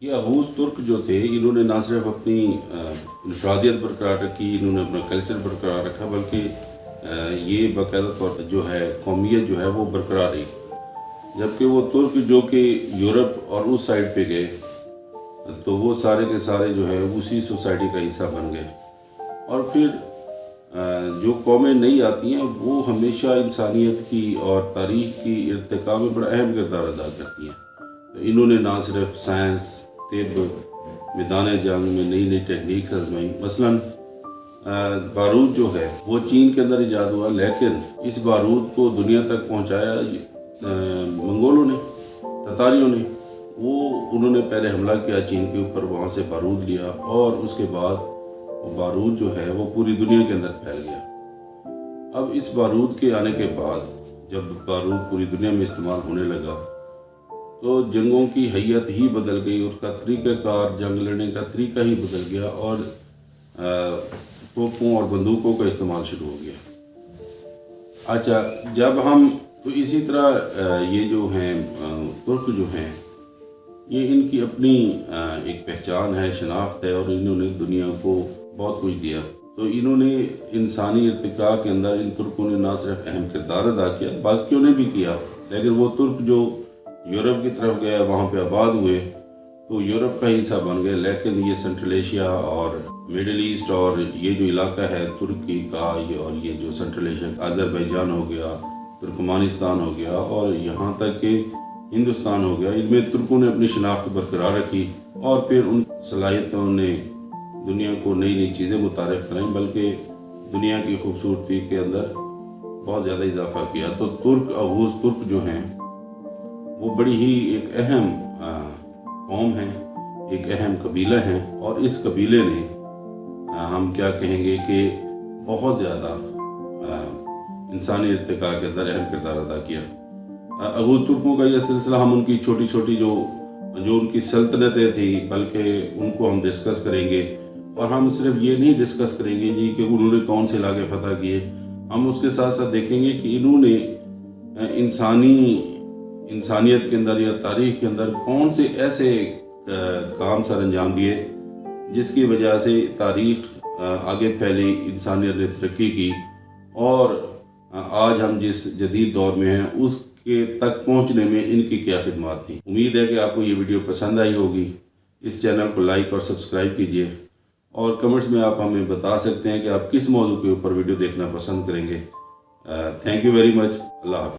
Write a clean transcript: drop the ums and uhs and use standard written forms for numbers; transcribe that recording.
ये अगूज़ तुर्क जो थे, इन्होंने ना सिर्फ अपनी इंफरादियत बरकरार रखी, इन्होंने अपना कल्चर बरकरार रखा, बल्कि ये बाकायदा तौर पर जो है कौमियत जो है वो बरकरार रही। जबकि वो तुर्क जो कि यूरोप और उस साइड पे गए तो वो सारे के सारे जो है उसी सोसाइटी का हिस्सा बन गए। और फिर जो कौमें नहीं आती हैं वो हमेशा इंसानियत की और तारीख़ की इर्तिका में बड़ा अहम किरदार अदा करती हैं। तो इन्होंने ना सिर्फ साइंस, तिब, मैदान जंग में नई नई टेक्निक आजमाई। मसलन बारूद जो है वो चीन के अंदर ईजाद हुआ, लेकिन इस बारूद को दुनिया तक पहुंचाया मंगोलों ने, ततारियों ने। उन्होंने पहले हमला किया चीन के ऊपर, वहाँ से बारूद लिया और उसके बाद वो बारूद जो है वो पूरी दुनिया के अंदर फैल गया। अब इस बारूद के आने के बाद जब बारूद पूरी दुनिया में इस्तेमाल होने लगा तो जंगों की हैयत ही बदल गई, उसका तरीक़ाकार, जंग लड़ने का तरीका ही बदल गया और तोपों और बंदूकों का इस्तेमाल शुरू हो गया। अच्छा, जब हम तो इसी तरह ये जो हैं तुर्क जो हैं ये इनकी अपनी एक पहचान है, शनाख्त है और इन्होंने दुनिया को बहुत कुछ दिया। तो इन्होंने इंसानी इर्तिका के अंदर इन तुर्कों ने ना सिर्फ अहम किरदार अदा किया, बाकियों ने भी किया। लेकिन वो तुर्क जो यूरोप की तरफ गए, वहाँ पे आबाद हुए तो यूरोप का हिस्सा बन गए। लेकिन ये सेंट्रल एशिया और मिडिल ईस्ट और ये जो इलाका है तुर्की का, ये और ये जो सेंट्रल एशिया, अज़रबैजान हो गया, तुर्कमानिस्तान हो गया और यहाँ तक कि हिंदुस्तान हो गया, इनमें तुर्कों ने अपनी शनाख्त बरकरार रखी और फिर उन सलाहियतों ने दुनिया को नई नई चीज़ें मुतारिफ कराईं, बल्कि दुनिया की खूबसूरती के अंदर बहुत ज़्यादा इजाफा किया। तो तुर्क, अगूज़ तुर्क जो हैं वो बड़ी ही एक अहम कौम है, एक अहम कबीला है और इस कबीले ने हम क्या कहेंगे कि बहुत ज़्यादा इंसानी इर्तिका के अंदर अहम किरदार अदा किया। अगूज़ तुर्कों का यह सिलसिला हम उनकी छोटी छोटी जो उनकी सल्तनतें थी, बल्कि उनको हम डिस्कस करेंगे। और हम सिर्फ ये नहीं डिस्कस करेंगे जी कि उन्होंने कौन से इलाके फतह किए, हम उसके साथ साथ देखेंगे कि इन्होंने इंसानियत के अंदर या तारीख़ के अंदर कौन से ऐसे काम सर अंजाम दिए जिसकी वजह से तारीख़ आगे फैली, इंसानियत ने तरक्की की और आज हम जिस जदीद दौर में हैं उसके तक पहुंचने में इनकी क्या खिदमत थी। उम्मीद है कि आपको ये वीडियो पसंद आई होगी। इस चैनल को लाइक और सब्सक्राइब कीजिए और कमेंट्स में आप हमें बता सकते हैं कि आप किस मौजू के ऊपर वीडियो देखना पसंद करेंगे। Thank you very much. अल्लाह हाफ़िज़।